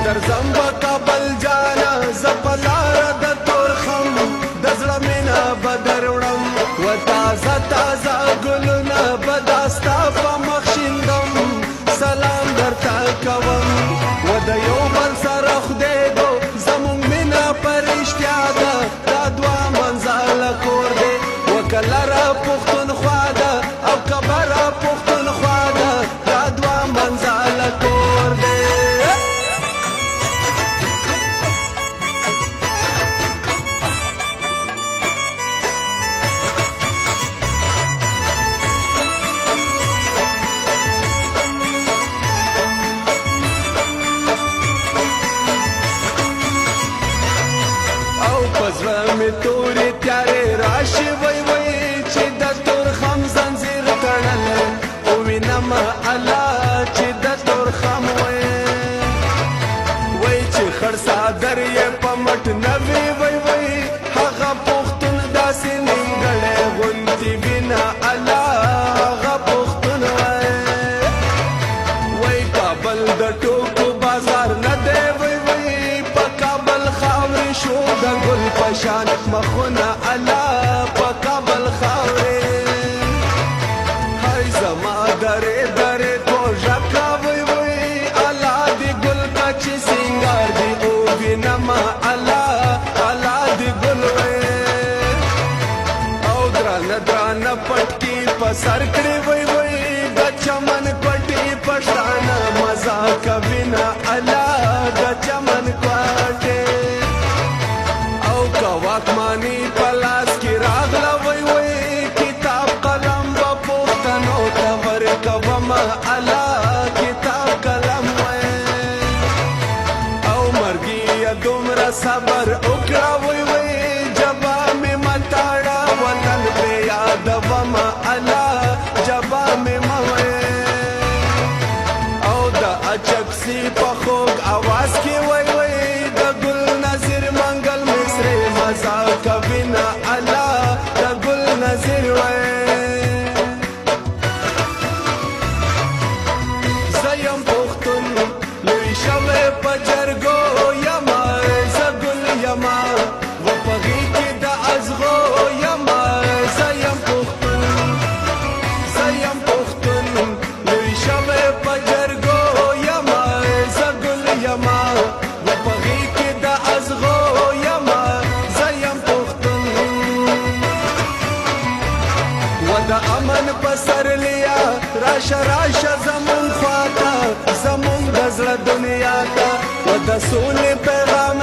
درځم به کابل جانا زه په لاره د تورخم د زړه مینه به دروړم و تازه تازه ګلونه به دا ستا په مخ شیندم سلام درته کوم و د یو بل سره خدای دو زمونږ مینه په رښتیا ده دا دوه منزله کور دی و که لره پښتونخوا ده او که بره پښتونخوا ده دا دوه منزله کور دی زړه مې تورې تیارې راشي وای وای چې د تورخم زنځیر تړلی ووینمه الله چې د تورخم وای چې خړ څادر یې په مټ نه وي وای وای هغه پښتون داسې نیمګړی غوندې وینه الله هغه پښتون وای کابل د ټوکو بازار نه دی وای وای په کابل خاورې شو د ګل پشان مخونه الله په کابل خاورې هی زما درې درې کوژه کوي وای الله دې ګل کا چې سینګار دې او وینما الله الله دې ګل وای او درانه درانه پټکی په سر کړې وای وای د چمن پټي پښتانه مزه کوي نه الله د چمن پټي واکمانی پلاس کی راغلا وای وای کتاب قلم با پښتنو ته ورکوم الله کتاب قلم وای او مرګي دومره صبر وکړه وای وای جبا مې متاړه وطن په یادوم الله جبا مې موي او د اچکسي په خوږ आवाज کې وای وای د ګل نظر منګل مصری مزا کوینا الله د ګل نظر وای زیم پختون لوی شوه په جرګو یما زګل یما و پغی کې د ازغو یما زیم پختون لوی شوه په جرګو یما زګل یما و پغی کې د ازغو د امن پسر لیا راشه راشه زمون خواته زمون د زړه دنیا ته و د سولې پیغام